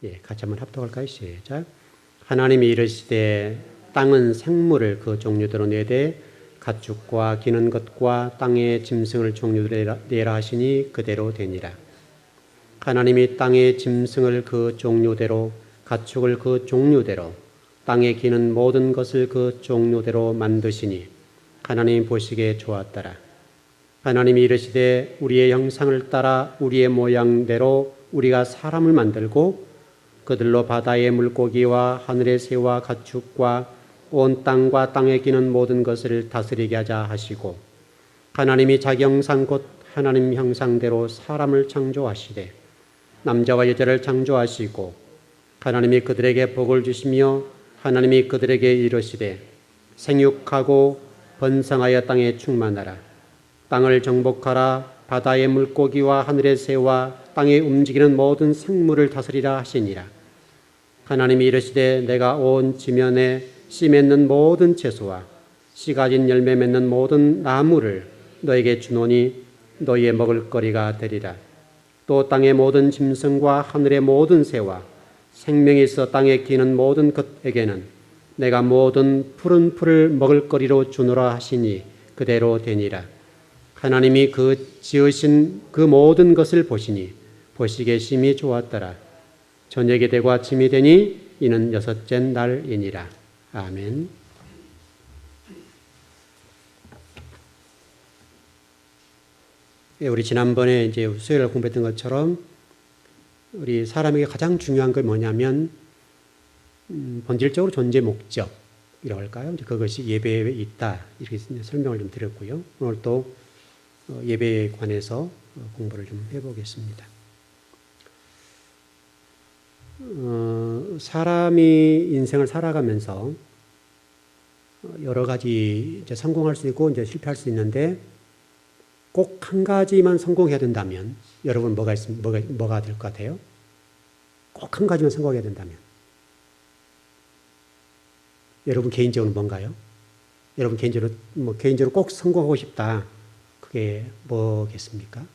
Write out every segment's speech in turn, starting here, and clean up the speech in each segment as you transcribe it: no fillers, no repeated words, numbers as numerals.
같이 한번 합독할까요? 시작. 하나님이 이르시되 땅은 생물을 그 종류대로 내되 가축과 기는 것과 땅의 짐승을 종류대로 내라 하시니 그대로 되니라. 하나님이 땅의 짐승을 그 종류대로 가축을 그 종류대로 땅에 기는 모든 것을 그 종류대로 만드시니 하나님 보시기에 좋았더라. 하나님이 이르시되 우리의 형상을 따라 우리의 모양대로 우리가 사람을 만들고 그들로 바다의 물고기와 하늘의 새와 가축과 온 땅과 땅에 기는 모든 것을 다스리게 하자 하시고 하나님이 자기 형상 곧 하나님 형상대로 사람을 창조하시되 남자와 여자를 창조하시고 하나님이 그들에게 복을 주시며 하나님이 그들에게 이르시되 생육하고 번성하여 땅에 충만하라. 땅을 정복하라. 바다의 물고기와 하늘의 새와 땅에 움직이는 모든 생물을 다스리라 하시니라. 하나님이 이르시되 내가 온 지면에 씨 맺는 모든 채소와 씨 가진 열매 맺는 모든 나무를 너에게 주노니 너희의 먹을 거리가 되리라. 또 땅의 모든 짐승과 하늘의 모든 새와 생명이 있어 땅에 기는 모든 것에게는 내가 모든 푸른 풀을 먹을 거리로 주노라 하시니 그대로 되니라. 하나님이 그 지으신 그 모든 것을 보시니 보시기에 심히 좋았더라. 저녁이 되고 아침이 되니 이는 여섯째 날이니라. 아멘. 우리 지난번에 이제 수요일 공부했던 것처럼 우리 사람에게 가장 중요한 건 뭐냐면 본질적으로 존재 목적이라고 할까요? 이제 그것이 예배에 있다 이렇게 설명을 좀 드렸고요. 오늘 또 예배에 관해서 공부를 좀 해보겠습니다. 사람이 인생을 살아가면서 여러 가지 이제 성공할 수 있고 이제 실패할 수 있는데 꼭 한 가지만 성공해야 된다면 여러분 뭐가 될 것 같아요? 꼭 한 가지만 성공해야 된다면 여러분 개인적으로 뭔가요? 여러분 개인적으로 꼭 성공하고 싶다. 그게 뭐겠습니까?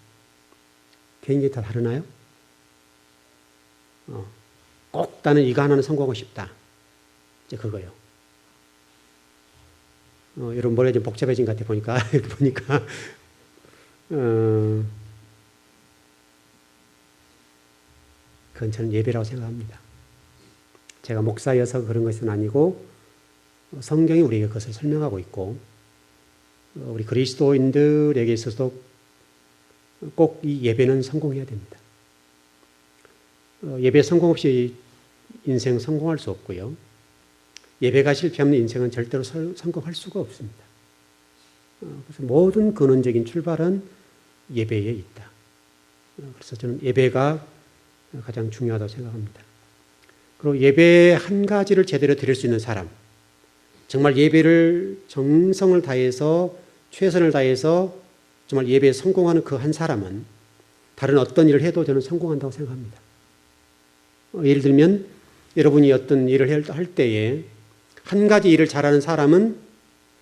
개인적으로 다 다르나요? 꼭 나는 이거 하나는 성공하고 싶다. 이제 그거요. 여러분 머리가 좀 복잡해진 것 같아 보니까 그건 저는 예배라고 생각합니다. 제가 목사여서 그런 것은 아니고 성경이 우리에게 그것을 설명하고 있고 우리 그리스도인들에게 있어서도 꼭 이 예배는 성공해야 됩니다. 예배 성공 없이 인생 성공할 수 없고요. 예배가 실패하면 인생은 절대로 성공할 수가 없습니다. 그래서 모든 근원적인 출발은 예배에 있다. 그래서 저는 예배가 가장 중요하다고 생각합니다. 그리고 예배 한 가지를 제대로 드릴 수 있는 사람, 정말 예배를 정성을 다해서 최선을 다해서 정말 예배에 성공하는 그 한 사람은 다른 어떤 일을 해도 저는 성공한다고 생각합니다. 예를 들면 여러분이 어떤 일을 할 때에 한 가지 일을 잘하는 사람은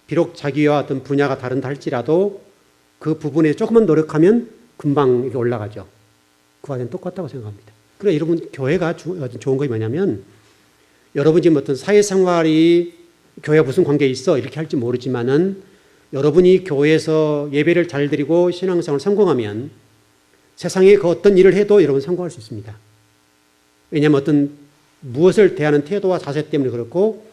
비록 자기와 어떤 분야가 다른다 할지라도 그 부분에 조금만 노력하면 금방 올라가죠. 그와 저는 똑같다고 생각합니다. 그래 여러분 교회가 좋은 것이 뭐냐면 여러분 지금 어떤 사회생활이 교회와 무슨 관계 있어 이렇게 할지 모르지만은 여러분이 교회에서 예배를 잘 드리고 신앙생활을 성공하면 세상에 그 어떤 일을 해도 여러분 성공할 수 있습니다. 왜냐하면 어떤 무엇을 대하는 태도와 자세 때문에 그렇고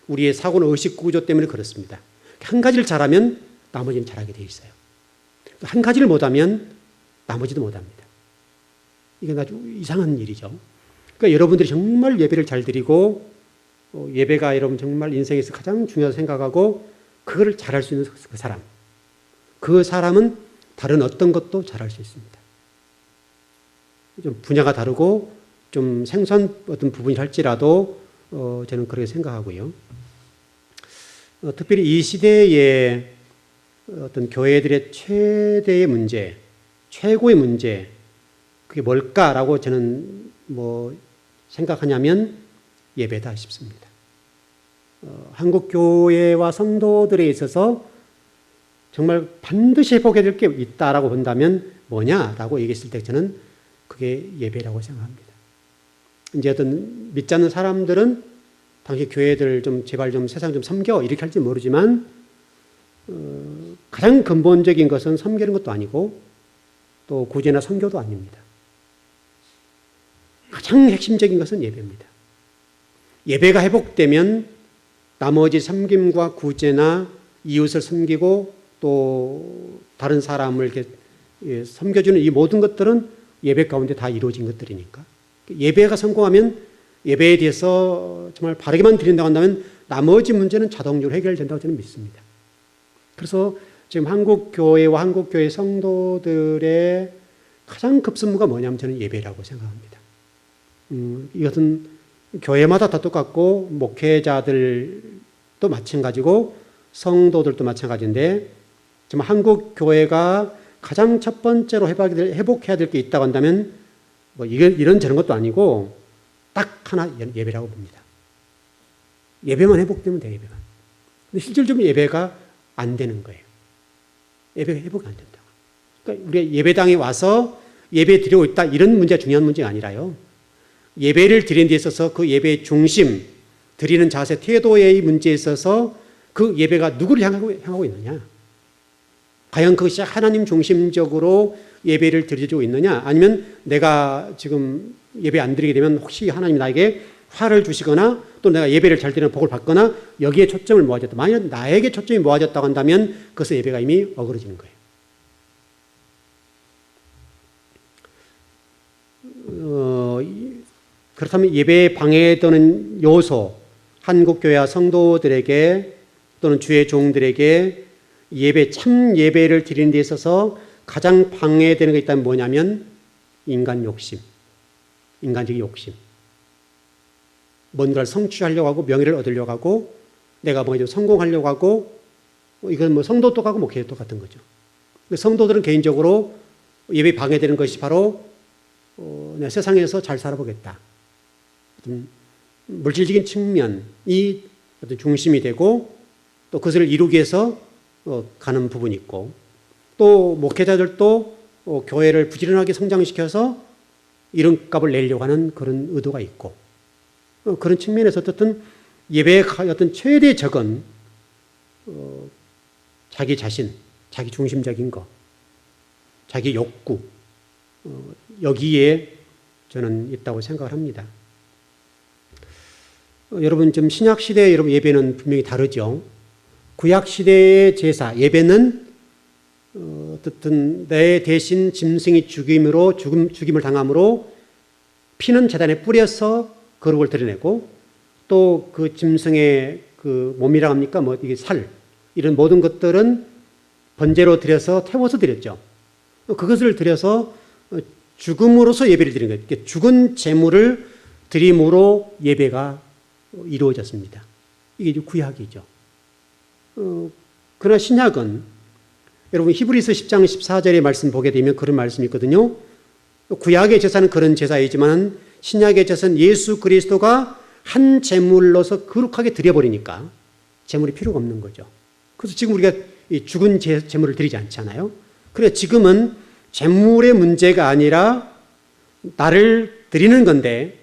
우리의 사고나 의식 구조 때문에 그렇습니다. 한 가지를 잘하면 나머지는 잘하게 돼 있어요. 한 가지를 못하면 나머지도 못합니다. 이건 아주 이상한 일이죠. 그러니까 여러분들이 정말 예배를 잘 드리고 예배가 여러분 정말 인생에서 가장 중요하다고 생각하고 그거를 잘할 수 있는 그 사람, 그 사람은 다른 어떤 것도 잘할 수 있습니다. 좀 분야가 다르고 좀 생소한 어떤 부분이 할지라도 저는 그렇게 생각하고요. 특별히 이 시대에 어떤 교회들의 최대의 문제, 최고의 문제, 그게 뭘까라고 저는 생각하냐면 예배다 싶습니다. 한국 교회와 성도들에 있어서 정말 반드시 회복해야 될 게 있다라고 본다면 뭐냐라고 얘기했을 때 저는 그게 예배라고 생각합니다. 이제 어떤 믿지 않는 사람들은 당시 교회들 좀 제발 좀 세상 좀 섬겨 이렇게 할지 모르지만 가장 근본적인 것은 섬기는 것도 아니고 또 구제나 선교도 아닙니다. 가장 핵심적인 것은 예배입니다. 예배가 회복되면 나머지 섬김과 구제나 이웃을 섬기고 또 다른 사람을 이렇게 섬겨주는 이 모든 것들은 예배 가운데 다 이루어진 것들이니까. 예배가 성공하면 예배에 대해서 정말 바르게만 드린다고 한다면 나머지 문제는 자동적으로 해결된다고 저는 믿습니다. 그래서 지금 한국교회와 한국교회 성도들의 가장 급선무가 뭐냐면 저는 예배라고 생각합니다. 이것은 교회마다 다 똑같고 목회자들도 마찬가지고 성도들도 마찬가지인데 정말 한국교회가 가장 첫 번째로 회복해야 될 게 있다고 한다면 뭐 이런 저런 것도 아니고 딱 하나 예배라고 봅니다. 예배만 회복되면 돼요. 예배만. 근데 실질적으로 예배가 안 되는 거예요. 예배가 회복이 안 된다고. 그러니까 우리가 예배당에 와서 예배 드리고 있다 이런 문제가 중요한 문제가 아니라요. 예배를 드리는 데 있어서 그 예배의 중심, 드리는 자세, 태도의 문제에 있어서 그 예배가 누구를 향하고 있느냐. 과연 그것이 하나님 중심적으로 예배를 드려주고 있느냐, 아니면 내가 지금 예배 안 드리게 되면 혹시 하나님이 나에게 화를 주시거나 또 내가 예배를 잘 드리는 복을 받거나 여기에 초점을 모아졌다. 만약 나에게 초점이 모아졌다고 한다면 그것은 예배가 이미 어그러지는 거예요. 그렇다면 예배에 방해되는 요소, 한국교회와 성도들에게 또는 주의 종들에게 참 예배를 드리는 데 있어서 가장 방해되는 게 있다면 뭐냐면 인간 욕심, 인간적인 욕심. 뭔가를 성취하려고 하고 명예를 얻으려고 하고 내가 뭔가 좀 성공하려고 하고 이건 뭐 성도 똑같고 목회도 똑같은 거죠. 성도들은 개인적으로 예배 방해되는 것이 바로 내가 세상에서 잘 살아보겠다. 어떤 물질적인 측면이 어떤 중심이 되고 또 그것을 이루기 위해서 가는 부분이 있고 또 목회자들도 교회를 부지런하게 성장시켜서 이름값을 내려고 하는 그런 의도가 있고 그런 측면에서 어쨌든 예배의 어떤 최대 적은 자기 자신, 자기 중심적인 것, 자기 욕구 여기에 저는 있다고 생각을 합니다. 여러분 지금 신약 시대의 여러분 예배는 분명히 다르죠. 구약 시대의 제사 예배는 어쨌든 내 대신 짐승이 죽임을 당함으로 피는 제단에 뿌려서 거룩을 드러내고 또 그 짐승의 그 몸이라고 합니까? 뭐 이게 살 이런 모든 것들은 번제로 드려서 태워서 드렸죠. 그것을 드려서 죽음으로써 예배를 드리는 거예요. 죽은 제물을 드림으로 예배가 이루어졌습니다. 이게 구약이죠. 그러나 신약은 여러분 히브리서 10장 14절의 말씀 보게 되면 그런 말씀이 있거든요. 구약의 제사는 그런 제사이지만 신약의 제사는 예수 그리스도가 한 제물로서 거룩하게 드려버리니까 제물이 필요가 없는 거죠. 그래서 지금 우리가 죽은 제물을 드리지 않잖아요. 그래서 지금은 제물의 문제가 아니라 나를 드리는 건데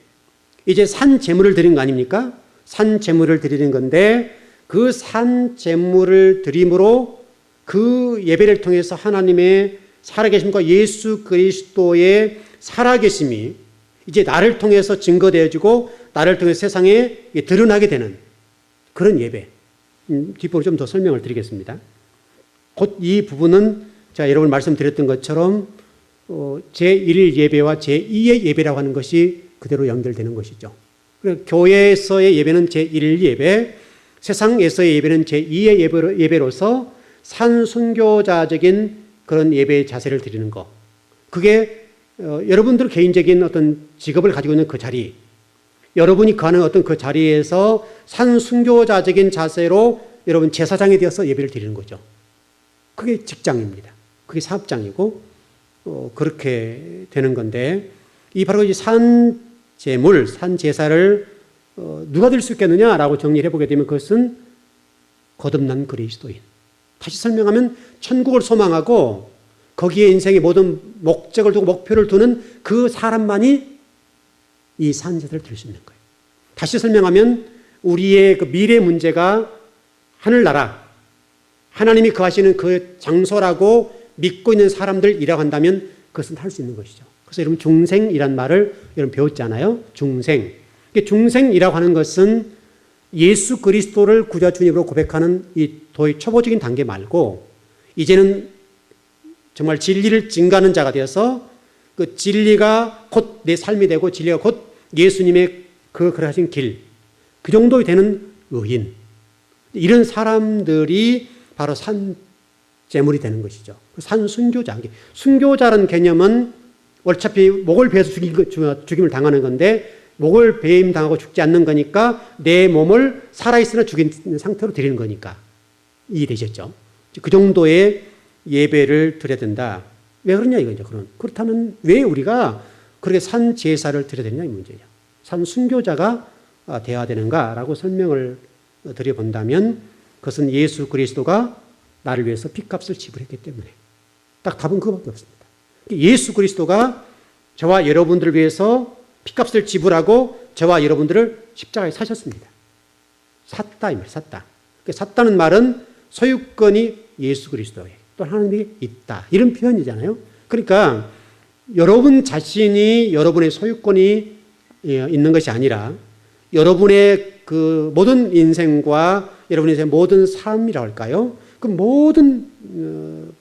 이제 산 제물을 드리는 거 아닙니까? 산 제물을 드리는 건데 그 산 제물을 드림으로 그 예배를 통해서 하나님의 살아계심과 예수 그리스도의 살아계심이 이제 나를 통해서 증거되어지고 나를 통해 세상에 드러나게 되는 그런 예배. 뒷부분을 좀 더 설명을 드리겠습니다. 곧 이 부분은 제가 여러분 말씀드렸던 것처럼 제1 예배와 제2의 예배라고 하는 것이 그대로 연결되는 것이죠. 교회에서의 예배는 제1 예배, 세상에서의 예배는 제2의 예배로서 산순교자적인 그런 예배의 자세를 드리는 것. 그게 여러분들 개인적인 어떤 직업을 가지고 있는 그 자리, 여러분이 가는 어떤 그 자리에서 산순교자적인 자세로 여러분 제사장이 되어서 예배를 드리는 거죠. 그게 직장입니다. 그게 사업장이고 그렇게 되는 건데 이 바로 이 산제물, 산제사를 누가 될 수 있겠느냐라고 정리를 해보게 되면 그것은 거듭난 그리스도인. 다시 설명하면 천국을 소망하고 거기에 인생의 모든 목적을 두고 목표를 두는 그 사람만이 이 산 제사를 드릴 수 있는 거예요. 다시 설명하면 우리의 그 미래 문제가 하늘나라, 하나님이 거하시는 그 장소라고 믿고 있는 사람들이라고 한다면 그것은 할 수 있는 것이죠. 그래서 여러분 중생이란 말을 여러분 배웠잖아요. 중생. 중생이라고 하는 것은 예수 그리스도를 구주 주님으로 고백하는 이 도의 초보적인 단계 말고 이제는 정말 진리를 증거하는 자가 되어서 그 진리가 곧 내 삶이 되고 진리가 곧 예수님의 그러하신 길, 그 정도 되는 의인, 이런 사람들이 바로 산제물이 되는 것이죠. 산순교자. 순교자라는 개념은 어차피 목을 베어서 죽임을 당하는 건데 목을 베임 당하고 죽지 않는 거니까 내 몸을 살아있으나 죽인 상태로 드리는 거니까 이해되셨죠? 그 정도의 예배를 드려야 된다. 왜 그러냐 이거죠. 그렇다면 왜 우리가 그렇게 산 제사를 드려야 되냐 이 문제죠. 산 순교자가 되어야 되는가라고 설명을 드려본다면 그것은 예수 그리스도가 나를 위해서 핏값을 지불했기 때문에 딱 답은 그거밖에 없습니다. 예수 그리스도가 저와 여러분들을 위해서 핏값을 지불하고 저와 여러분들을 십자가에 사셨습니다. 샀다 이 말, 샀다. 샀다는 말은 소유권이 예수 그리스도에 또 하나님에게 있다 이런 표현이잖아요. 그러니까 여러분 자신이 여러분의 소유권이 있는 것이 아니라 여러분의 그 모든 인생과 여러분의 인생의 모든 삶이라고 할까요? 그 모든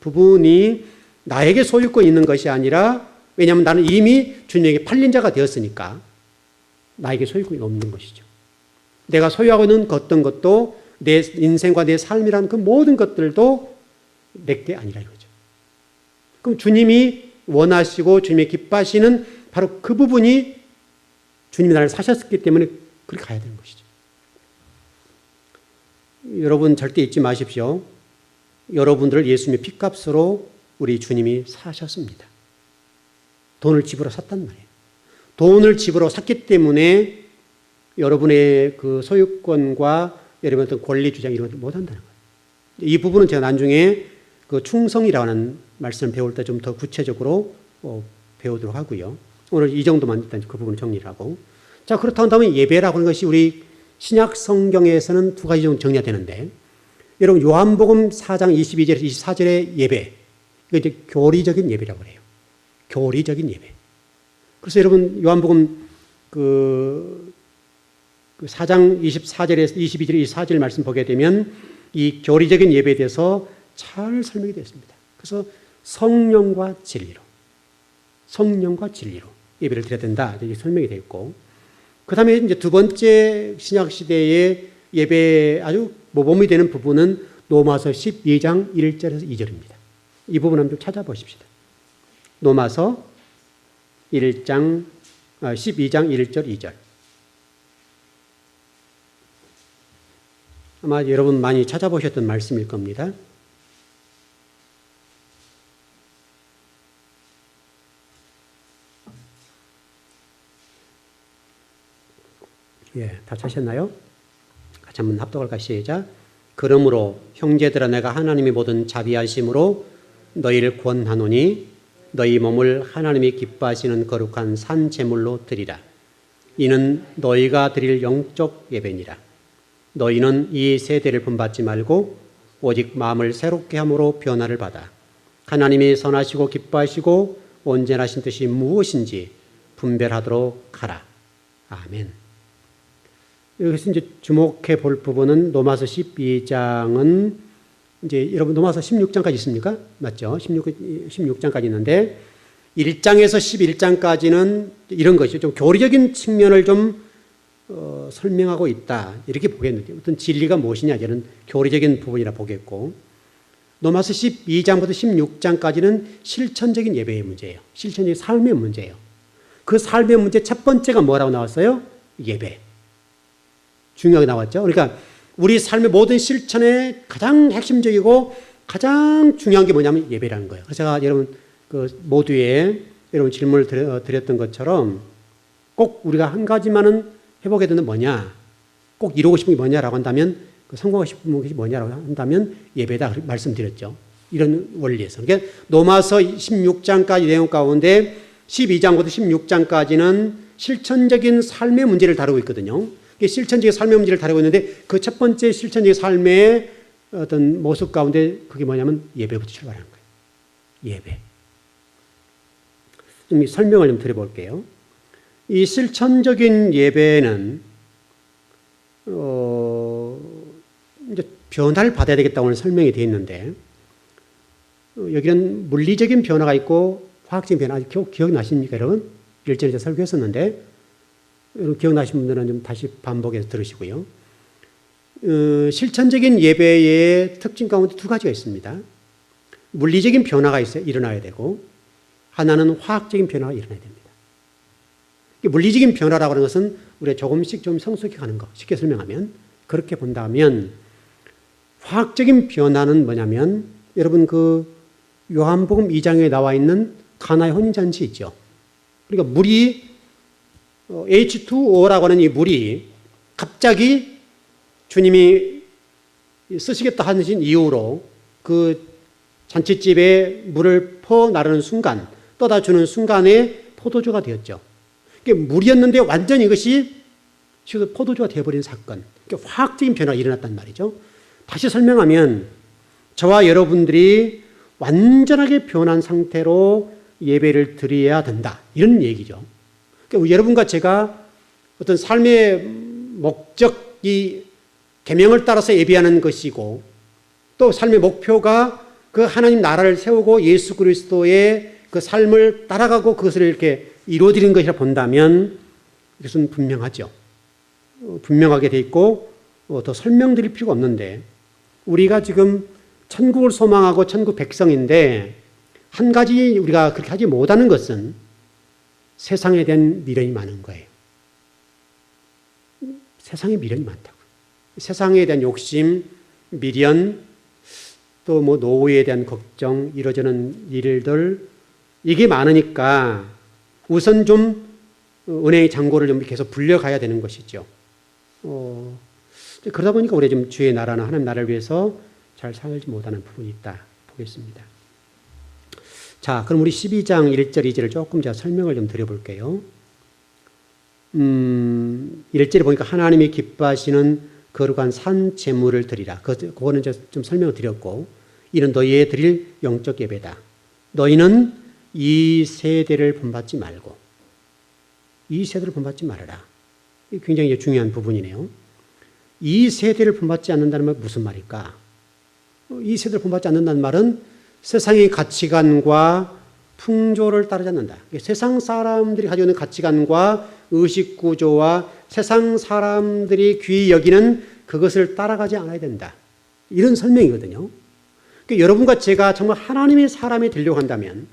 부분이 나에게 소유권이 있는 것이 아니라 왜냐하면 나는 이미 주님에게 팔린 자가 되었으니까 나에게 소유권이 없는 것이죠. 내가 소유하고 있는 어떤 것도 내 인생과 내 삶이라는 그 모든 것들도 내게 아니라 이거죠. 그럼 주님이 원하시고 주님이 기뻐하시는 바로 그 부분이 주님이 나를 사셨기 때문에 그렇게 가야 되는 것이죠. 여러분 절대 잊지 마십시오. 여러분들을 예수님의 핏값으로 우리 주님이 사셨습니다. 돈을 집으로 샀단 말이에요. 돈을 집으로 샀기 때문에 여러분의 그 소유권과 여러분의 어떤 권리 주장 이런 것을 못 한다는 거예요. 이 부분은 제가 나중에 그 충성이라는 말씀을 배울 때 좀 더 구체적으로 배우도록 하고요. 오늘 이 정도만 일단 그 부분 정리를 하고. 자, 그렇다고 한다면 예배라고 하는 것이 우리 신약 성경에서는 두 가지 정도 정리가 되는데 여러분 요한복음 4장 22절에서 24절의 예배, 이거 이제 교리적인 예배라고 해요. 교리적인 예배. 그래서 여러분 요한복음 그 4장 24절에서 22절 24절 말씀 보게 되면 이 교리적인 예배에 대해서 잘 설명이 되어 있습니다. 그래서 성령과 진리로 예배를 드려야 된다 이렇게 설명이 되어 있고, 그 다음에 이제 두 번째 신약 시대의 예배 아주 모범이 되는 부분은 로마서 12장 1절에서 2절입니다. 이 부분 한번 좀 찾아보십시다. 로마서 12장 1절 2절. 아마 여러분 많이 찾아보셨던 말씀일 겁니다. 예, 다 찾으셨나요? 같이 한번 합독할까 시작. 그러므로 형제들아 내가 하나님의 모든 자비하심으로 너희를 권하노니 너희 몸을 하나님이 기뻐하시는 거룩한 산 제물로 드리라. 이는 너희가 드릴 영적 예배니라. 너희는 이 세대를 본받지 말고 오직 마음을 새롭게 함으로 변화를 받아 하나님이 선하시고 기뻐하시고 온전하신 뜻이 무엇인지 분별하도록 하라. 아멘. 여기서 이제 주목해 볼 부분은 로마서 12장은 이제 여러분 로마서 16장까지 있습니까? 맞죠? 16장까지 있는데 1장에서 11장까지는 이런 것이죠. 좀 교리적인 측면을 좀 설명하고 있다. 이렇게 보겠는데 어떤 진리가 무엇이냐 이런 교리적인 부분이라 보겠고, 로마서 12장부터 16장까지는 실천적인 예배의 문제예요. 실천적인 삶의 문제예요. 그 삶의 문제 첫 번째가 뭐라고 나왔어요? 예배. 중요하게 나왔죠. 그러니까 우리 삶의 모든 실천의 가장 핵심적이고 가장 중요한 게 뭐냐면 예배라는 거예요. 그래서 제가 여러분 그 모두에 여러분 질문을 드렸던 것처럼 꼭 우리가 한 가지만은 해보게 되는 뭐냐, 꼭 이루고 싶은 게 뭐냐라고 한다면, 성공하고 싶은 것이 뭐냐라고 한다면 예배다 말씀드렸죠. 이런 원리에서. 그러니까 로마서 16장까지 내용 가운데 12장부터 16장까지는 실천적인 삶의 문제를 다루고 있거든요. 실천적인 삶의 문제를 다루고 있는데 그 첫 번째 실천적인 삶의 어떤 모습 가운데 그게 뭐냐면 예배부터 출발하는 거예요. 예배. 좀 설명을 좀 드려볼게요. 이 실천적인 예배는 이제 변화를 받아야 되겠다고 오늘 설명이 되어 있는데 여기는 물리적인 변화가 있고 화학적인 변화. 기억나십니까, 여러분? 일전에 제가 설교했었는데 여러분 기억나신 분들은 좀 다시 반복해서 들으시고요. 실천적인 예배의 특징 가운데 두 가지가 있습니다. 물리적인 변화가 일어나야 되고 하나는 화학적인 변화가 일어나야 됩니다. 물리적인 변화라고 하는 것은 우리가 조금씩 좀 성숙해 가는 거. 쉽게 설명하면 그렇게 본다면 화학적인 변화는 뭐냐면 여러분 그 요한복음 2장에 나와 있는 가나의 혼인잔치 있죠. 그러니까 물이 H2O라고 하는 이 물이 갑자기 주님이 쓰시겠다 하신 이후로 그 잔치집에 물을 퍼 나르는 순간, 떠다 주는 순간에 포도주가 되었죠. 물이었는데 완전히 이것이 포도주가 되어버린 사건. 화학적인 변화가 일어났단 말이죠. 다시 설명하면 저와 여러분들이 완전하게 변한 상태로 예배를 드려야 된다. 이런 얘기죠. 그러니까 여러분과 제가 어떤 삶의 목적이 계명을 따라서 예배하는 것이고 또 삶의 목표가 그 하나님 나라를 세우고 예수 그리스도의 그 삶을 따라가고 그것을 이렇게 이루어지는 것이라 본다면 이것은 분명하죠. 분명하게 돼 있고 더 설명드릴 필요가 없는데 우리가 지금 천국을 소망하고 천국 백성인데 한 가지 우리가 그렇게 하지 못하는 것은 세상에 대한 미련이 많은 거예요. 세상에 미련이 많다고. 세상에 대한 욕심, 미련, 또 뭐 노후에 대한 걱정, 이루어지는 일들 이게 많으니까 우선 좀 은혜의 잔고를 좀 계속 불려가야 되는 것이죠. 그러다 보니까 우리 좀 주의 나라나 하나님 나라를 위해서 잘 살지 못하는 부분이 있다 보겠습니다. 자, 그럼 우리 12장 1절, 2절을 조금 제가 설명을 좀 드려볼게요. 1절에 보니까 하나님이 기뻐하시는 거룩한 산 제물을 드리라. 그거는 제가 좀 설명을 드렸고, 이는 너희의 드릴 영적 예배다. 너희는 이 세대를 본받지 말고, 이 세대를 본받지 말아라. 이게 굉장히 중요한 부분이네요. 이 세대를 본받지 않는다는 말은 무슨 말일까? 이 세대를 본받지 않는다는 말은 세상의 가치관과 풍조를 따르지 않는다. 세상 사람들이 가지고 있는 가치관과 의식 구조와 세상 사람들이 귀히 여기는 그것을 따라가지 않아야 된다. 이런 설명이거든요. 그러니까 여러분과 제가 정말 하나님의 사람이 되려고 한다면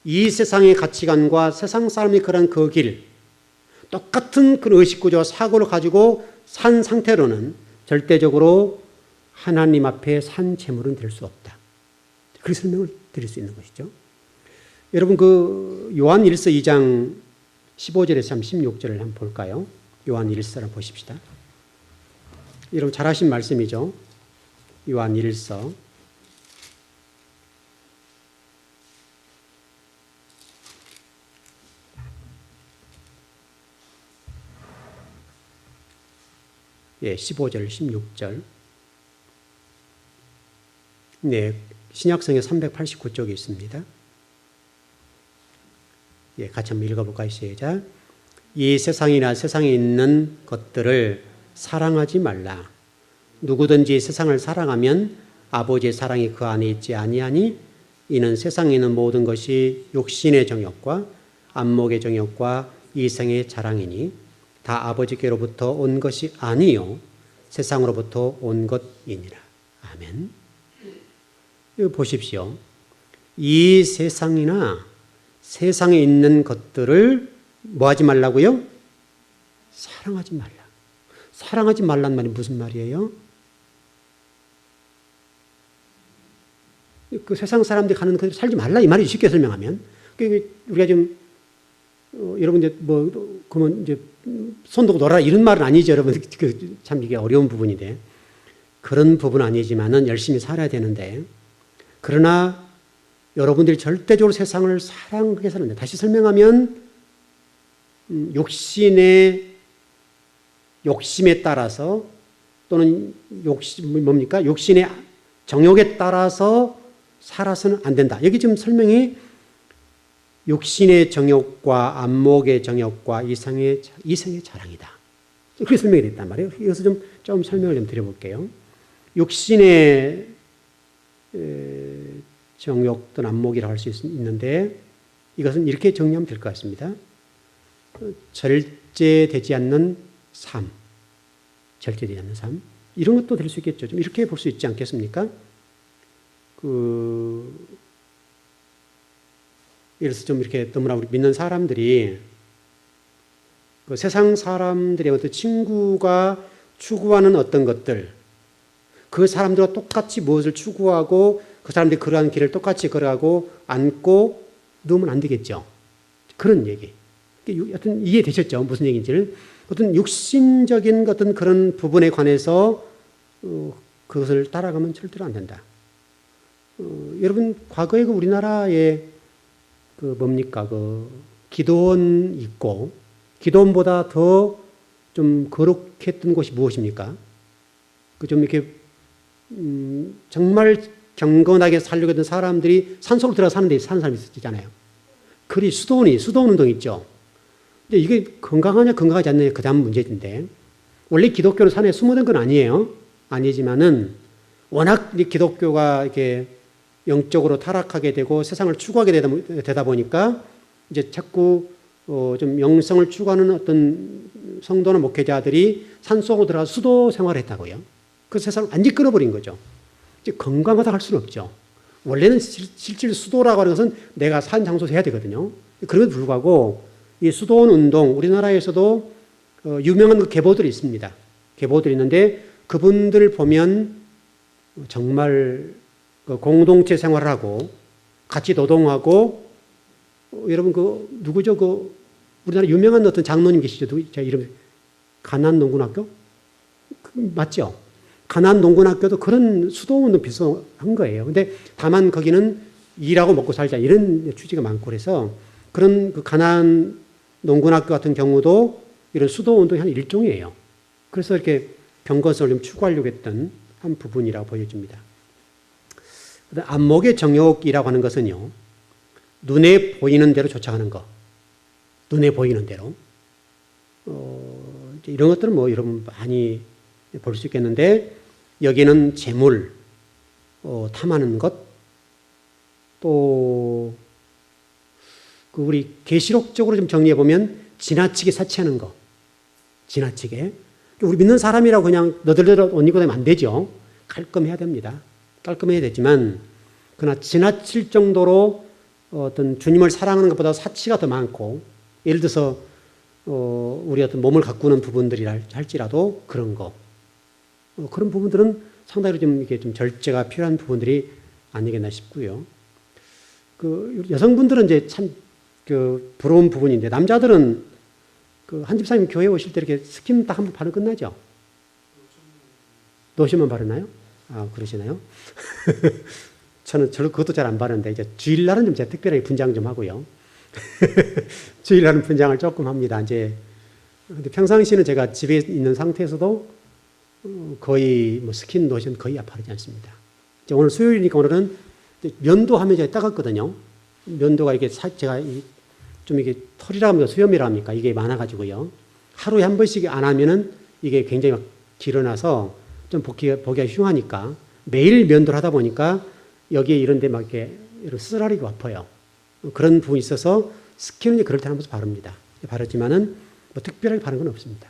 이 세상의 가치관과 세상 사람이 그런 그 길, 똑같은 그 의식 구조와 사고를 가지고 산 상태로는 절대적으로 하나님 앞에 산 제물은 될 수 없다. 그 설명을 드릴 수 있는 것이죠. 여러분 그 요한 1서 2장 15절에서 16절을 한번 볼까요? 요한 1서를 보십시다. 여러분 잘 하신 말씀이죠. 요한 1서 예, 15절, 16절. 네, 신약성에 389쪽에 있습니다. 예, 같이 한번 읽어볼까요? 시작. 이 세상이나 세상에 있는 것들을 사랑하지 말라. 누구든지 세상을 사랑하면 아버지의 사랑이 그 안에 있지 아니하니 이는 세상에 있는 모든 것이 욕심의 정욕과 안목의 정욕과 이생의 자랑이니 다 아버지께로부터 온 것이 아니요 세상으로부터 온 것이니라. 아멘. 이거 보십시오. 이 세상이나 세상에 있는 것들을 뭐 하지 말라고요? 사랑하지 말라. 사랑하지 말란 말이 무슨 말이에요? 그 세상 사람들이 가는 그대로 살지 말라 이 말이 쉽게 설명하면. 우리가 좀 여러분 이제 뭐 그러면 이제 손 놓고 놀아라 이런 말은 아니죠, 여러분. 참 이게 어려운 부분인데 그런 부분은 아니지만은 열심히 살아야 되는데 그러나 여러분들이 절대적으로 세상을 사랑하게 사는 데 다시 설명하면 욕심에 따라서 또는 욕심의 정욕에 따라서 살아서는 안 된다. 여기 지금 설명이 육신의 정욕과 안목의 정욕과 이성의 자랑이다. 그렇게 설명이 됐단 말이에요. 이것을 좀 설명을 좀 드려볼게요. 육신의 정욕 또는 안목이라고 할 수 있는데 이것은 이렇게 정리하면 될 것 같습니다. 절제되지 않는 삶, 절제되지 않는 삶, 이런 것도 될 수 있겠죠. 좀 이렇게 볼 수 있지 않겠습니까? 예를 들어서 좀 이렇게 너무나 우리 믿는 사람들이 그 세상 사람들의 어떤 친구가 추구하는 어떤 것들, 그 사람들과 똑같이 무엇을 추구하고 그 사람들이 그러한 길을 똑같이 걸어가고 안고 누우면 안 되겠죠. 그런 얘기. 여튼 이해되셨죠? 무슨 얘기인지를. 어떤 육신적인 어떤 그런 부분에 관해서 그것을 따라가면 절대로 안 된다. 여러분, 과거에 그 우리나라에 기도원 있고, 기도원보다 더 좀 거룩했던 곳이 무엇입니까? 좀 이렇게, 정말 경건하게 살려고 했던 사람들이 산속으로 들어가 사는 데 사는 사람이 있잖아요. 수도원 운동 있죠. 근데 이게 건강하냐, 건강하지 않느냐, 그 다음 문제인데, 원래 기독교는 산에 숨어든 건 아니에요. 아니지만은, 워낙 기독교가 이렇게 영적으로 타락하게 되고 세상을 추구하게 되다 보니까 이제 자꾸 좀 영성을 추구하는 어떤 성도나 목회자들이 산속으로 들어가 수도 생활을 했다고요. 그 세상을 완전히 끊어버린 거죠. 이제 건강하다 할 수는 없죠. 원래는 실질 수도라고 하는 것은 내가 산 장소에서 해야 되거든요. 그럼에도 불구하고 이 수도원 운동, 우리나라에서도 유명한 계보들이 있습니다. 계보들이 있는데 그분들 보면 정말 공동체 생활을 하고 같이 노동하고 여러분 누구죠? 우리나라 유명한 어떤 장로님 계시죠? 제 이름 가난농군학교? 맞죠? 가난농군학교도 그런 수도원도 비슷한 거예요. 근데 다만 거기는 일하고 먹고 살자 이런 취지가 많고 그래서 그런 가난농군학교 같은 경우도 이런 수도원도 한 일종이에요. 그래서 이렇게 경건성을 좀 추구하려고 했던 한 부분이라고 보여집니다. 안목의 정욕이라고 하는 것은요, 눈에 보이는 대로 쫓아가는 거. 눈에 보이는 대로. 이런 것들은 여러분 많이 볼 수 있겠는데, 여기는 재물, 탐하는 것, 또, 우리 계시록적으로 좀 정리해보면, 지나치게 사치하는 거. 지나치게. 우리 믿는 사람이라고 그냥 너덜너덜 옷 입고 다니면 안 되죠. 깔끔해야 됩니다. 깔끔해야 되지만, 그러나 지나칠 정도로 어떤 주님을 사랑하는 것보다 사치가 더 많고, 예를 들어서, 우리 어떤 몸을 가꾸는 부분들이라 할지라도 그런 거. 그런 부분들은 상당히 이게 좀 절제가 필요한 부분들이 아니겠나 싶고요. 여성분들은 이제 참 부러운 부분인데, 남자들은 한 집사님 교회 오실 때 이렇게 스킨 딱 한번 바르고 끝나죠? 로션만 바르나요? 아, 그러시나요? 저는 그것도 잘 안 바르는데, 이제 주일날은 좀 제가 특별하게 분장 좀 하고요. 주일날은 분장을 조금 합니다. 근데 평상시는 제가 집에 있는 상태에서도 거의 스킨 로션 거의 바르지 않습니다. 오늘 수요일이니까 오늘은 면도하면 제가 따갑거든요. 면도가 제가 좀 이게 털이라 합니까? 수염이라 합니까? 이게 많아가지고요. 하루에 한 번씩 안 하면은 이게 굉장히 막 길어나서 좀 보기가 흉하니까 매일 면도를 하다 보니까 여기에 이런데 막 이렇게 쓰라리고 아파요. 그런 부분이 있어서 스킨은 그럴 때 한 번씩 바릅니다. 바르지만은 특별하게 바른 건 없습니다.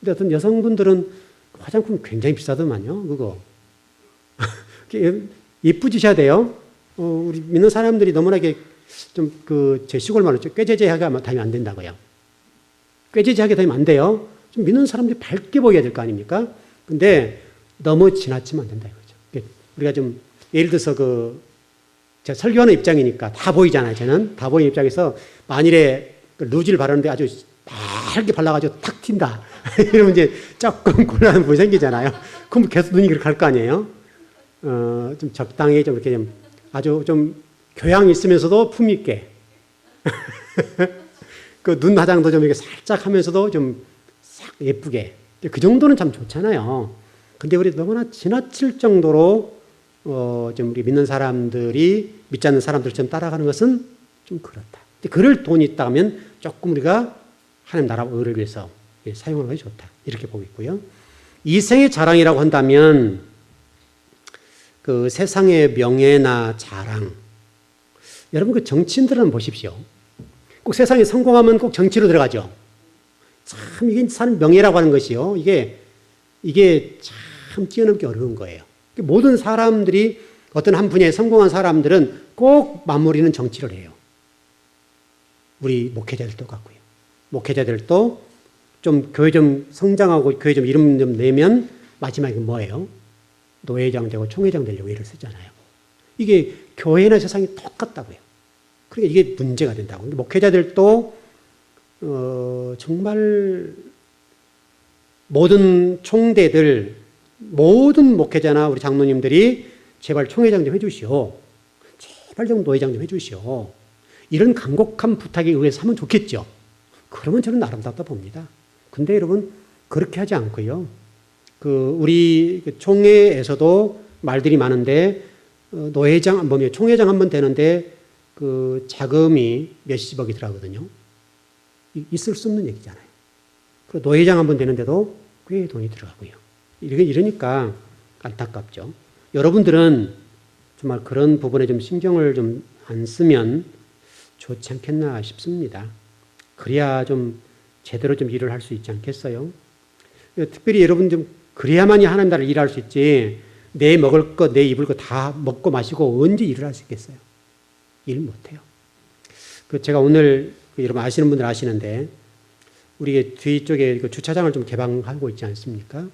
근데 어떤 여성분들은 화장품 굉장히 비싸더만요, 그거. 예쁘지셔야 돼요. 우리 믿는 사람들이 너무나 제 시골 말로 꾀재재하게 다니면 안 된다고요. 꾀재재하게 다니면 안 돼요. 좀 믿는 사람들이 밝게 보여야 될 거 아닙니까? 근데 너무 지나치면 안 된다 이거죠. 우리가 좀 예를 들어서 제가 설교하는 입장이니까 다 보이잖아요. 저는 다 보이는 입장에서 만일에 루즈를 바르는데 아주 밝게 발라가지고 탁 튄다. 이러면 이제 조금 곤란한 부분이 생기잖아요. 그럼 계속 눈이 그렇게 갈 거 아니에요. 좀 적당히 좀 이렇게 아주 좀 교양이 있으면서도 품 있게 그 눈 화장도 좀 이렇게 살짝 하면서도 좀 싹 예쁘게. 그 정도는 참 좋잖아요. 근데 우리 너무나 지나칠 정도로 좀 우리 믿는 사람들이 믿지 않는 사람들처럼 따라가는 것은 좀 그렇다. 그럴 돈이 있다면 조금 우리가 하나님 나라 의를 위해서 사용하는 것이 좋다. 이렇게 보고 있고요. 이생의 자랑이라고 한다면 그 세상의 명예나 자랑. 여러분 그 정치인들은 보십시오. 꼭 세상에 성공하면 꼭 정치로 들어가죠. 참 이게 사는 명예라고 하는 것이요. 이게 참 뛰어넘기 어려운 거예요. 모든 사람들이 어떤 한 분야에 성공한 사람들은 꼭 마무리는 정치를 해요. 우리 목회자들도 같고요. 목회자들도 좀 교회 좀 성장하고 교회 좀 이름 좀 내면 마지막에 뭐예요? 노회장 되고 총회장 되려고 애를 쓰잖아요. 이게 교회나 세상이 똑같다고요. 그러니까 이게 문제가 된다고. 목회자들도 정말 모든 총대들, 모든 목회자나 우리 장로님들이 제발 총회장 좀 해주시오. 제발 좀 노회장 좀 해주시오. 이런 간곡한 부탁에 의해서 하면 좋겠죠. 그러면 저는 아름답다 봅니다. 근데 여러분 그렇게 하지 않고요. 우리 총회에서도 말들이 많은데 노회장 한 번, 총회장 한 번 되는데 그 자금이 몇십억이 들어가거든요. 있을 수 없는 얘기잖아요. 그리고 노회장 한 번 되는데도 꽤 돈이 들어가고요. 이러니까 안타깝죠. 여러분들은 정말 그런 부분에 좀 신경을 좀 안 쓰면 좋지 않겠나 싶습니다. 그래야 좀 제대로 좀 일을 할 수 있지 않겠어요? 특별히 여러분 좀 그래야만이 하나님 나라를 일할 수 있지 내 먹을 것, 내 입을 것 다 먹고 마시고 언제 일을 할 수 있겠어요? 일 못해요. 제가 오늘 여러분 아시는 분들 아시는데 우리 뒤쪽에 주차장을 좀 개방하고 있지 않습니까?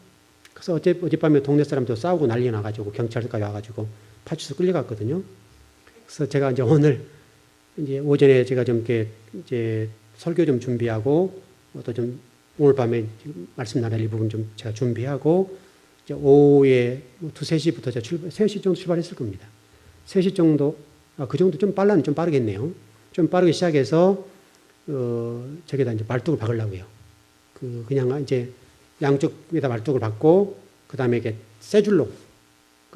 그래서 어젯밤에 동네 사람도 싸우고 난리 나가지고 경찰서까지 와가지고 파출소 끌려갔거든요. 그래서 제가 이제 오늘 이제 오전에 제가 좀 이렇게 이제 설교 좀 준비하고 또 좀 오늘 밤에 말씀 나눌 일부분 좀 제가 준비하고 이제 오후에 2, 3시부터 제가 3시 정도 출발했을 겁니다. 3시 정도, 그 정도 좀 빠르겠네요. 좀 빠르게 시작해서 저기다 이제 말뚝을 박으려고요. 그냥 이제 양쪽에다 말뚝을 박고 그 다음에 이렇게 새 줄로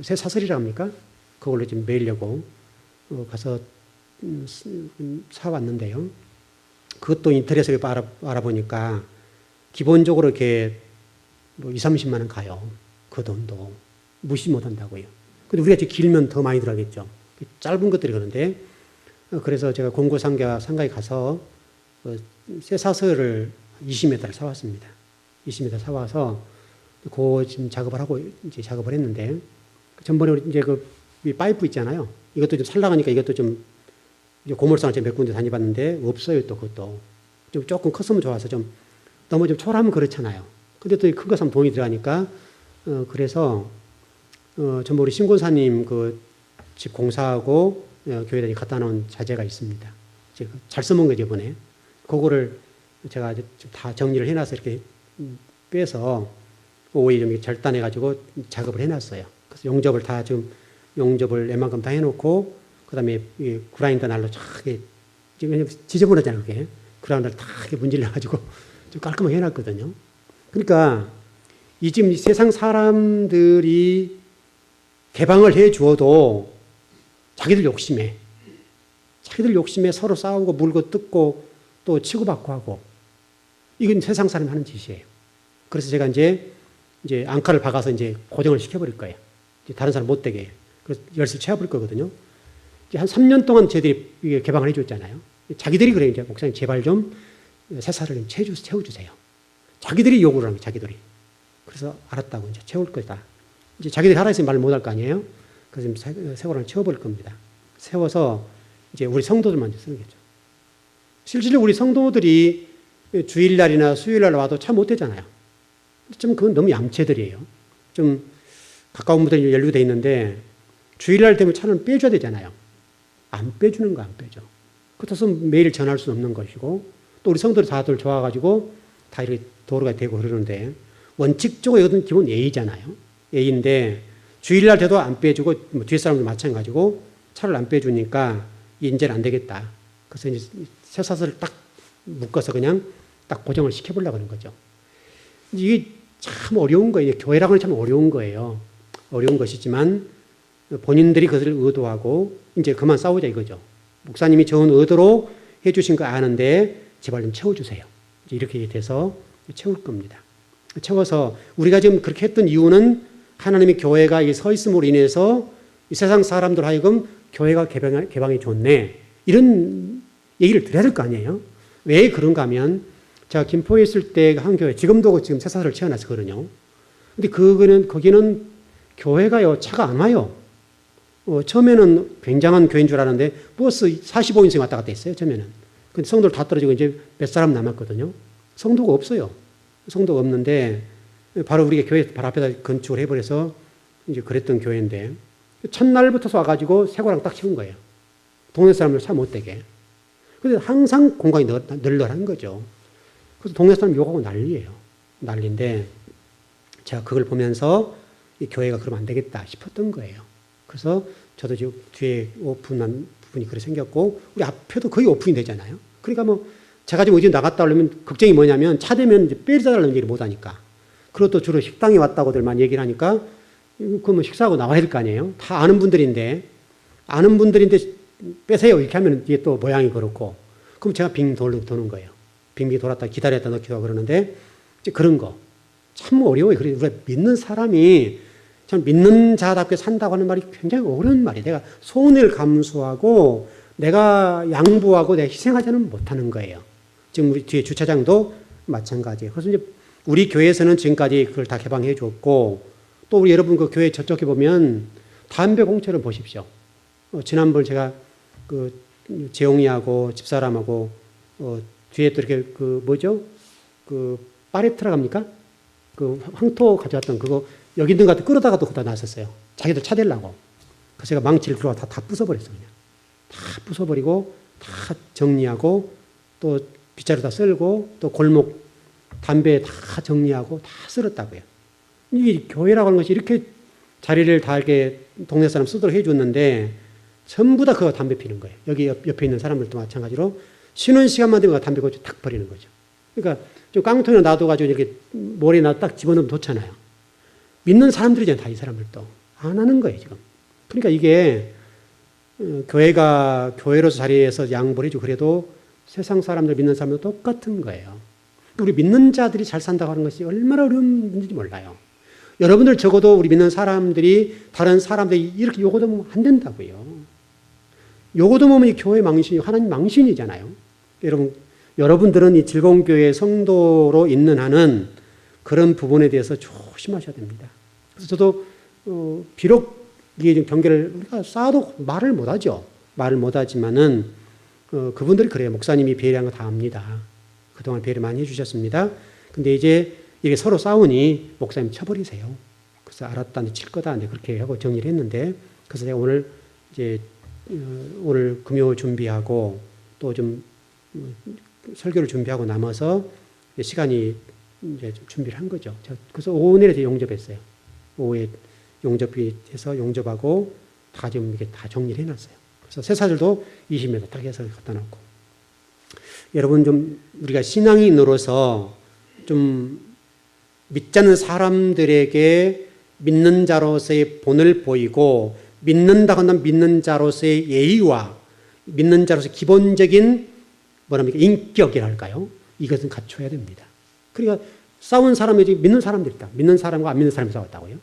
새 사슬이라 합니까? 그걸로 지금 매려고 가서 사왔는데요. 그것도 인터넷에 알아보니까 기본적으로 이렇게 뭐 2, 30만 원 가요. 그 돈도 무시 못 한다고요. 근데 우리가 길면 더 많이 들어가겠죠. 짧은 것들이 그런데 그래서 제가 공구상가에 가서 새 사슬을 20m를 사왔습니다. 20m 사와서 지금 작업을 하고 이제 작업을 했는데 전번에 이제 이 파이프 있잖아요. 이것도 좀 살라가니까 이것도 좀 고물상을 몇 군데 다녀봤는데 없어요. 또 그것도 좀 조금 컸으면 좋아서 좀 너무 좀 초라하면 그렇잖아요. 근데 또 큰 거 사면 돈이 들어가니까 그래서 전부 우리 신고사님 집 공사하고 교회에 갖다 놓은 자재가 있습니다. 제가 잘 써먹은 거죠 이번에. 그거를 제가 다 정리를 해놔서 이렇게 빼서 오후에 좀 절단해가지고 작업을 해놨어요. 그래서 용접을 웬만큼 다 해놓고 그다음에 그라인더 날로 쫙 지금 지저분하잖아요. 그게 그라인더를 다 이렇게 문질러가지고 좀 깔끔하게 해놨거든요. 그러니까 지금 세상 사람들이 개방을 해 주어도 자기들 욕심에 서로 싸우고 물고 뜯고 또 치고받고 하고 이건 세상 사람이 하는 짓이에요. 그래서 제가 이제 앙카를 박아서 이제 고정을 시켜버릴 거예요. 이제 다른 사람 못 되게. 그래서 열심히 채워버릴 거거든요. 이제 한 3년 동안 저희들이 개방을 해줬잖아요. 자기들이 그래요. 이제 목사님 제발 좀 새살을 좀 채워주세요. 자기들이 요구를 하는 거예요. 자기들이. 그래서 알았다고 이제 채울 거다. 이제 자기들이 하라 했으면 말을 못 할 거 아니에요. 그래서 세월을 채워버릴 겁니다. 세워서 이제 우리 성도들만 이제 쓰는 거죠. 실질로 우리 성도들이 주일날이나 수요일날 와도 참 못되잖아요. 좀 그건 너무 얌체들이에요. 좀 가까운 분들이 연루되어 있는데 주일날 되면 차는 빼줘야 되잖아요. 안 빼주는 거 안 빼줘. 그렇다고 매일 전할 수는 없는 것이고 또 우리 성도들 다들 좋아가지고 다 이렇게 도로가 되고 그러는데 원칙적으로 이것은 기본 예의잖아요. 예의인데 주일날 돼도 안 빼주고 뭐 뒤에 사람도 마찬가지고 차를 안 빼주니까 이제는 안 되겠다. 그래서 이제 쇠사슬을 딱 묶어서 그냥 딱 고정을 시켜보려고 하는 거죠. 이게 참 어려운 거예요. 교회라고는 참 어려운 거예요. 어려운 것이지만 본인들이 그것을 의도하고 이제 그만 싸우자 이거죠. 목사님이 좋은 의도로 해주신 거 아는데 제발 좀 채워주세요. 이렇게 돼서 채울 겁니다. 채워서 우리가 지금 그렇게 했던 이유는 하나님의 교회가 서 있음으로 인해서 이 세상 사람들 하여금 교회가 개방이 좋네. 이런 얘기를 드려야 될 거 아니에요. 왜 그런가 하면 제가 김포에 있을 때 한 교회, 지금도 지금 새사슬을 채워놨거든요. 근데 거기는 교회가요, 차가 안 와요. 처음에는 굉장한 교회인 줄 알았는데 버스 45인승 왔다 갔다 했어요, 처음에는. 근데 성도들 다 떨어지고 이제 몇 사람 남았거든요. 성도가 없어요. 성도가 없는데 바로 우리가 교회 바로 앞에다 건축을 해버려서 이제 그랬던 교회인데 첫날부터 와가지고 새고랑 딱 채운 거예요. 동네 사람들 차 못 되게. 근데 항상 공간이 널널한 거죠. 그래서 동네 사람 욕하고 난리예요. 난리인데 제가 그걸 보면서 이 교회가 그러면 안 되겠다 싶었던 거예요. 그래서 저도 지금 뒤에 오픈한 부분이 그렇게 생겼고 우리 앞에도 거의 오픈이 되잖아요. 그러니까 뭐 제가 지금 어디 나갔다 오려면 걱정이 뭐냐면 차 되면 이제 빼달라는 얘기를 못 하니까. 그리고 또 주로 식당에 왔다고들만 얘기를 하니까 그러면 식사하고 나와야 될 거 아니에요. 다 아는 분들인데 빼세요 이렇게 하면 이게 또 모양이 그렇고 그럼 제가 빙 도는 거예요. 빙빙 돌았다 기다렸다 넣기도 하고 그러는데 이제 그런 거 참 어려워요. 그래서 우리가 믿는 사람이 참 믿는 자답게 산다고 하는 말이 굉장히 어려운 말이에요. 내가 손해를 감수하고 내가 양보하고 내가 희생하지는 못하는 거예요. 지금 우리 뒤에 주차장도 마찬가지예요. 그래서 이제 우리 교회에서는 지금까지 그걸 다 개방해 줬고 또 우리 여러분 그 교회 저쪽에 보면 담배 공처를 보십시오. 지난번 제가 그 재용이하고 집사람하고 뒤에 또 이렇게 그 파레트라 갑니까? 그 황토 가져왔던 그거 여기 있는 것 같아 끌어다가 또 거기다 놨었어요. 자기들 차 대려고. 그래서 제가 망치를 들어와 다 부숴버렸어요. 그냥. 다 부숴버리고 다 정리하고 또 빗자루 다 썰고 또 골목 담배 다 정리하고 다 썰었다고요. 이 교회라고 하는 것이 이렇게 자리를 다 이렇게 동네 사람 쓰도록 해줬는데 전부 다 그거 담배 피는 거예요. 여기 옆에 있는 사람들도 마찬가지로 쉬는 시간만 되면 담배 고쳐 탁 버리는 거죠. 그러니까 좀 깡통에 놔둬가지고 이렇게 머리에 딱 집어넣으면 좋잖아요. 믿는 사람들이잖아요. 다 이 사람들도. 안 하는 거예요, 지금. 그러니까 이게 교회가 교회로서 자리에서 양보를 해주고 그래도 세상 사람들 믿는 사람도 똑같은 거예요. 우리 믿는 자들이 잘 산다고 하는 것이 얼마나 어려운 문제인지 몰라요. 여러분들 적어도 우리 믿는 사람들이 다른 사람들이 이렇게 요거도 안 된다고요. 요거도 보면 이 교회 망신이 하나님 망신이잖아요. 여러분들은 이 즐거운 교회 성도로 있는 한은 그런 부분에 대해서 조심하셔야 됩니다. 그래서 저도 비록 이게 좀 경계를 우리가 쌓아도 말을 못하죠. 말을 못하지만은 그분들이 그래요. 목사님이 배려한 거 다 압니다. 그동안 배려 많이 해주셨습니다. 근데 이제 이게 서로 싸우니 목사님 쳐버리세요. 그래서 알았다, 칠 거다, 그렇게 하고 정리를 했는데 그래서 제가 오늘 금요 준비하고 또 좀 설교를 준비하고 남아서 시간이 이제 좀 준비를 한 거죠. 그래서 오후 내에 용접했어요. 오후에 용접이 해서 용접하고 다 지금 이렇게 다 정리를 해놨어요. 그래서 새사슬도 20m 딱 해서 갖다 놓고. 여러분 좀 우리가 신앙인으로서 좀 믿지 않는 사람들에게 믿는 자로서의 본을 보이고 믿는다고 한다면 믿는 자로서의 예의와 믿는 자로서 기본적인 인격이랄까요? 이것은 갖춰야 됩니다. 그러니까 싸운 사람이 믿는 사람들이 있다. 믿는 사람과 안 믿는 사람이 싸웠다고요.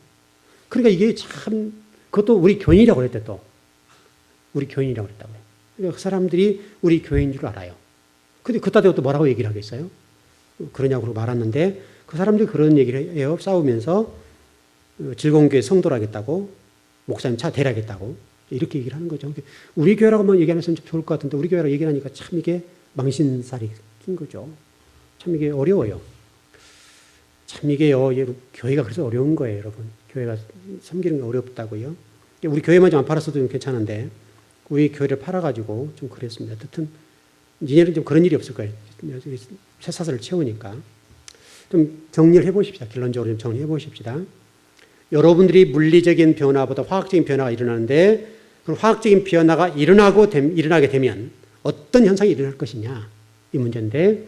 그러니까 이게 참 그것도 우리 교인이라고 그랬대 또. 우리 교인이라고 그랬다고요. 그러니까 그 사람들이 우리 교인인 줄 알아요. 근데 그따 대고 또 뭐라고 얘기를 하겠어요? 그러냐고 말았는데 그 사람들이 그런 얘기를 해요. 싸우면서 즐거운 교회 성도라겠다고 목사님 차 대라겠다고 이렇게 얘기를 하는 거죠. 우리 교회라고만 얘기 안 했으면 좀 좋을 것 같은데 우리 교회라고 얘기를 하니까 참 이게 망신살이 낀 거죠. 참 이게 어려워요. 참 이게요. 교회가 그래서 어려운 거예요, 여러분. 교회가 섬기는 게 어렵다고요. 우리 교회만 좀 안 팔았어도 좀 괜찮은데 우리 교회를 팔아가지고 좀 그랬습니다. 어쨌든 이제는 좀 그런 일이 없을 거예요. 쇠사슬을 채우니까. 좀 정리를 해보십시다. 결론적으로 좀 정리해 보십시다. 여러분들이 물리적인 변화보다 화학적인 변화가 일어나는데 그 화학적인 변화가 일어나게 되면 어떤 현상이 일어날 것이냐. 이 문제인데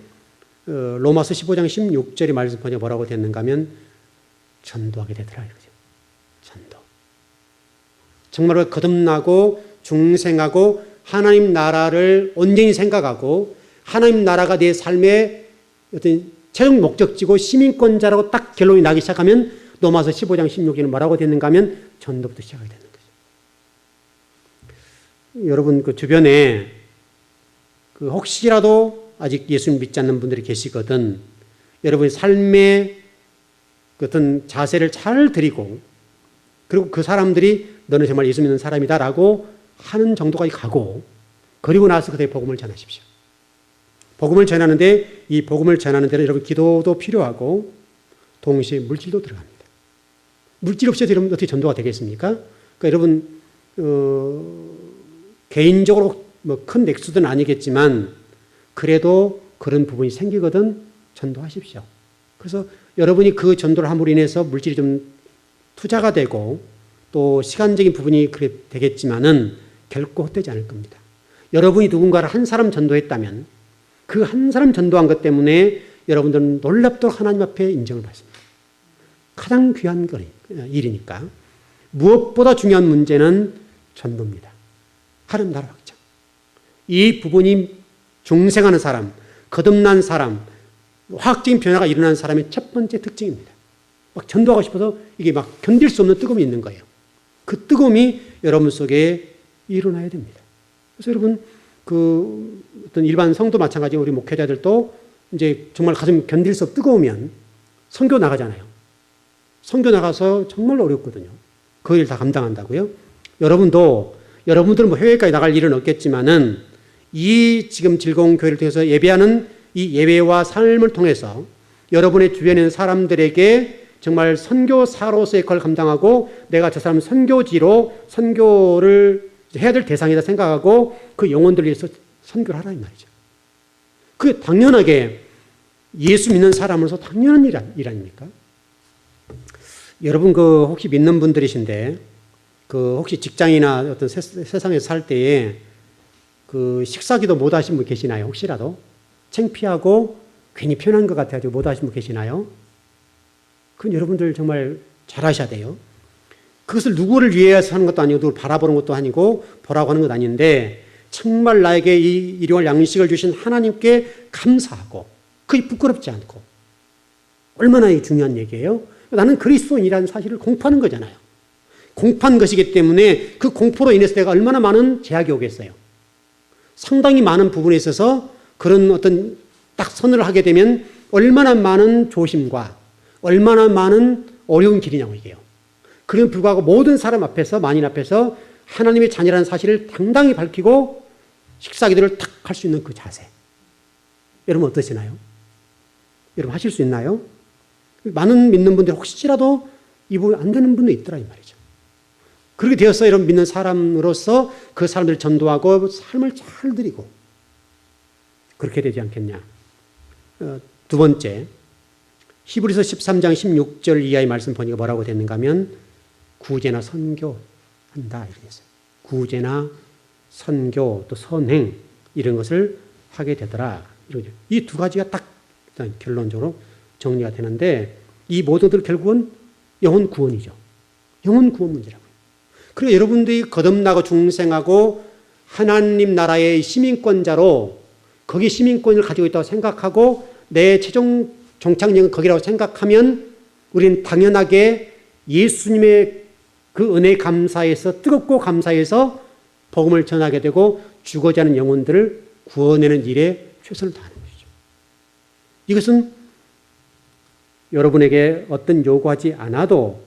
로마서 15장 16절의 말씀 보니까 뭐라고 됐는가 하면 전도하게 되더라 이거죠. 전도. 정말로 거듭나고 중생하고 하나님 나라를 온전히 생각하고 하나님 나라가 내 삶의 어떤 최종 목적지고 시민권자라고 딱 결론이 나기 시작하면 로마서 15장 16절은 뭐라고 됐는가 하면 전도부터 시작하게 되는 거죠. 여러분 그 주변에 그 혹시라도 아직 예수님 믿지 않는 분들이 계시거든 여러분의 삶의 어떤 자세를 잘 드리고 그리고 그 사람들이 너는 정말 예수 믿는 사람이다라고 하는 정도까지 가고 그리고 나서 그들의 복음을 전하십시오. 복음을 전하는데 이 복음을 전하는 데는 여러분 기도도 필요하고 동시에 물질도 들어갑니다. 물질 없이 여러분 어떻게 전도가 되겠습니까? 그러니까 여러분 개인적으로 뭐 큰 액수는 아니겠지만 그래도 그런 부분이 생기거든 전도하십시오. 그래서 여러분이 그 전도를 함으로 인해서 물질이 좀 투자가 되고 또 시간적인 부분이 그래 되겠지만은 결코 헛되지 않을 겁니다. 여러분이 누군가를 한 사람 전도했다면 그 한 사람 전도한 것 때문에 여러분들은 놀랍도록 하나님 앞에 인정을 받습니다. 가장 귀한 일이니까. 무엇보다 중요한 문제는 전도입니다. 하나님 나라 확장. 이 부분이 중생하는 사람, 거듭난 사람, 화학적인 변화가 일어나는 사람의 첫 번째 특징입니다. 막 전도하고 싶어서 이게 막 견딜 수 없는 뜨거움이 있는 거예요. 그 뜨거움이 여러분 속에 일어나야 됩니다. 그래서 여러분 그 어떤 일반 성도 마찬가지 우리 목회자들도 이제 정말 가슴 견딜 수 없 뜨거우면 선교 나가잖아요. 선교 나가서 정말 어렵거든요. 그 일 다 감당한다고요. 여러분들은 뭐 해외까지 나갈 일은 없겠지만은 이 지금 즐거운 교회를 통해서 예배하는 이 예배와 삶을 통해서 여러분의 주변에 있는 사람들에게 정말 선교사로서의 역할을 감당하고 내가 저 사람 선교지로 선교를 해야 될 대상이다 생각하고 그 영혼들을 위해서 선교를 하라 이 말이죠. 그게 당연하게 예수 믿는 사람으로서 당연한 일 아닙니까? 여러분 그 혹시 믿는 분들이신데 그 혹시 직장이나 어떤 세상에서 살 때에 그 식사기도 못 하신 분 계시나요? 혹시라도 창피하고 괜히 편한 것 같아가지고 못 하신 분 계시나요? 그건 여러분들 정말 잘하셔야 돼요. 그것을 누구를 위해서 하는 것도 아니고 누구를 바라보는 것도 아니고 보라고 하는 것도 아닌데 정말 나에게 이 일용할 양식을 주신 하나님께 감사하고 그게 부끄럽지 않고 얼마나 중요한 얘기예요. 나는 그리스도인이라는 사실을 공포하는 거잖아요. 공포한 것이기 때문에 그 공포로 인해서 내가 얼마나 많은 제약이 오겠어요. 상당히 많은 부분에 있어서 그런 어떤 딱 선을 하게 되면 얼마나 많은 조심과 얼마나 많은 어려운 길이냐고 이게요. 그런 불구하고 모든 사람 앞에서 만인 앞에서 하나님의 자녀라는 사실을 당당히 밝히고 식사기도를 탁 할 수 있는 그 자세. 여러분 어떠시나요? 여러분 하실 수 있나요? 많은 믿는 분들 혹시라도 이 부분 안 되는 분도 있더라 이 말이죠. 그렇게 되어서 여러분 믿는 사람으로서 그 사람들을 전도하고 삶을 잘 드리고 그렇게 되지 않겠냐. 두 번째 히브리서 13장 16절 이하의 말씀 보니까 뭐라고 됐는가 하면 구제나 선교한다 이렇게 했어요. 구제나 선교 또 선행 이런 것을 하게 되더라. 이 두 가지가 딱 결론적으로 정리가 되는데 이 모든 것들 결국은 영혼 구원이죠. 영혼 구원 문제라고요. 그리고 여러분들이 거듭나고 중생하고 하나님 나라의 시민권자로 거기 시민권을 가지고 있다고 생각하고 내 최종 종착역은 거기라고 생각하면 우리는 당연하게 예수님의 그 은혜에 감사해서 뜨겁고 감사해서 복음을 전하게 되고 죽어지 않은 영혼들을 구원하는 일에 최선을 다하는 것이죠. 이것은 여러분에게 어떤 요구하지 않아도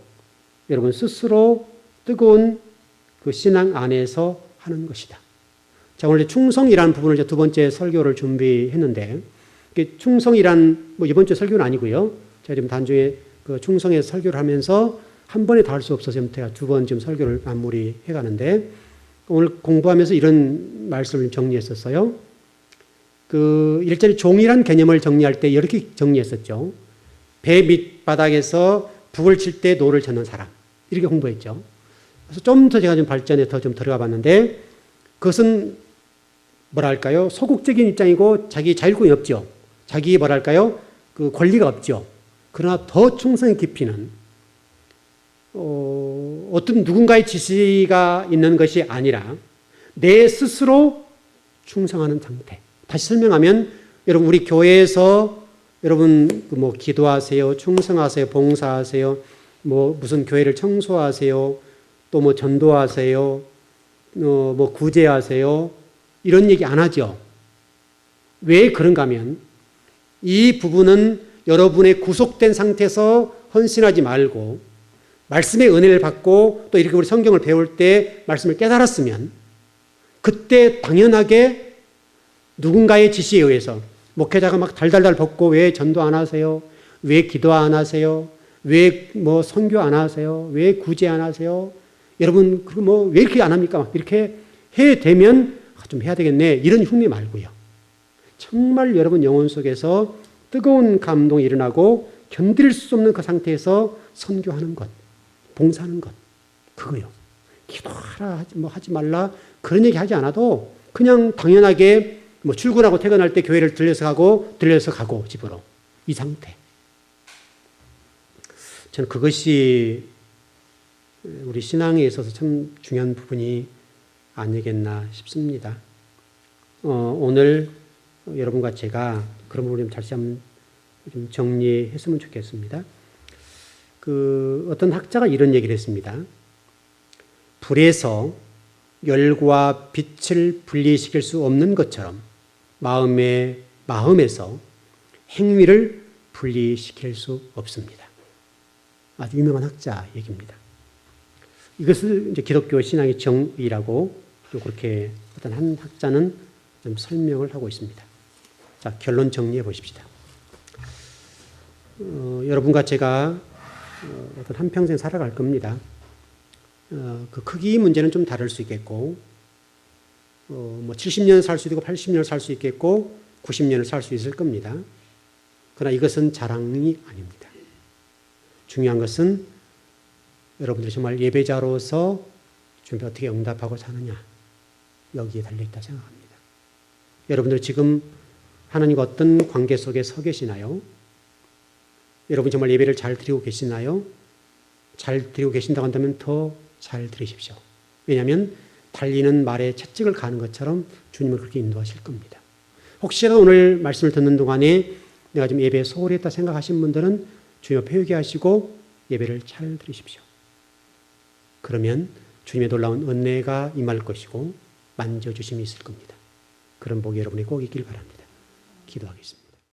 여러분 스스로 뜨거운 그 신앙 안에서 하는 것이다. 자, 오늘 충성이라는 부분을 두 번째 설교를 준비했는데 충성이란 뭐 이번 주 설교는 아니고요. 제가 지금 단중에 그 충성의 설교를 하면서 한 번에 다 할 수 없어서 제가 두 번 지금 설교를 마무리해 가는데 오늘 공부하면서 이런 말씀을 정리했었어요. 그 일전에 종이란 개념을 정리할 때 이렇게 정리했었죠. 배 밑바닥에서 북을 칠 때 노를 젓는 사람. 이렇게 공부했죠. 그래서 좀 더 제가 좀 발전해 더 좀 들어가 봤는데 그것은 뭐랄까요? 소극적인 입장이고 자기 자율권이 없죠. 자기 뭐랄까요? 그 권리가 없죠. 그러나 더 충성의 깊이는 어떤 누군가의 지시가 있는 것이 아니라 내 스스로 충성하는 상태. 다시 설명하면 여러분 우리 교회에서 여러분 뭐 기도하세요, 충성하세요, 봉사하세요, 뭐 무슨 교회를 청소하세요, 또 뭐 전도하세요, 뭐 구제하세요 이런 얘기 안 하죠. 왜 그런가 하면 이 부분은 여러분의 구속된 상태에서 헌신하지 말고 말씀의 은혜를 받고 또 이렇게 우리 성경을 배울 때 말씀을 깨달았으면 그때 당연하게 누군가의 지시에 의해서 목회자가 막 달달달 볶고 왜 전도 안 하세요? 왜 기도 안 하세요? 왜 뭐 선교 안 하세요? 왜 구제 안 하세요? 여러분 그 뭐 왜 이렇게 안 합니까? 막 이렇게 해 되면 좀 해야 되겠네 이런 흉내 말고요. 정말 여러분 영혼 속에서 뜨거운 감동이 일어나고 견딜 수 없는 그 상태에서 선교하는 것, 봉사하는 것 그거요. 기도하라 뭐 하지 말라 그런 얘기 하지 않아도 그냥 당연하게 뭐 출근하고 퇴근할 때 교회를 들려서 가고 집으로 이 상태. 저는 그것이 우리 신앙에 있어서 참 중요한 부분이 아니겠나 싶습니다. 오늘 여러분과 제가 그런 부분을 다시 한번 좀 정리했으면 좋겠습니다. 어떤 학자가 이런 얘기를 했습니다. 불에서 열과 빛을 분리시킬 수 없는 것처럼 마음에서 행위를 분리시킬 수 없습니다. 아주 유명한 학자 얘기입니다. 이것을 이제 기독교 신앙의 정의라고 그렇게 어떤 한 학자는 좀 설명을 하고 있습니다. 자, 결론 정리해 보십시다. 여러분과 제가 어떤 한평생 살아갈 겁니다. 그 크기 문제는 좀 다를 수 있겠고, 뭐 70년 살 수도 있고 80년 살 수 있겠고 90년을 살 수 있을 겁니다. 그러나 이것은 자랑이 아닙니다. 중요한 것은 여러분들이 정말 예배자로서 주님께 어떻게 응답하고 사느냐 여기에 달려있다 생각합니다. 여러분들 지금 하나님과 어떤 관계 속에 서 계시나요? 여러분 정말 예배를 잘 드리고 계시나요? 잘 드리고 계신다고 한다면 더 잘 드리십시오. 왜냐하면 달리는 말에 채찍을 가는 것처럼 주님은 그렇게 인도하실 겁니다. 혹시라도 오늘 말씀을 듣는 동안에 내가 좀 예배에 소홀히 했다 생각하신 분들은 주님 앞에 회개하시고 예배를 잘 드리십시오. 그러면 주님의 놀라운 은혜가 임할 것이고 만져주심이 있을 겁니다. 그런 복이 여러분이 꼭 있길 바랍니다. 기도하겠습니다.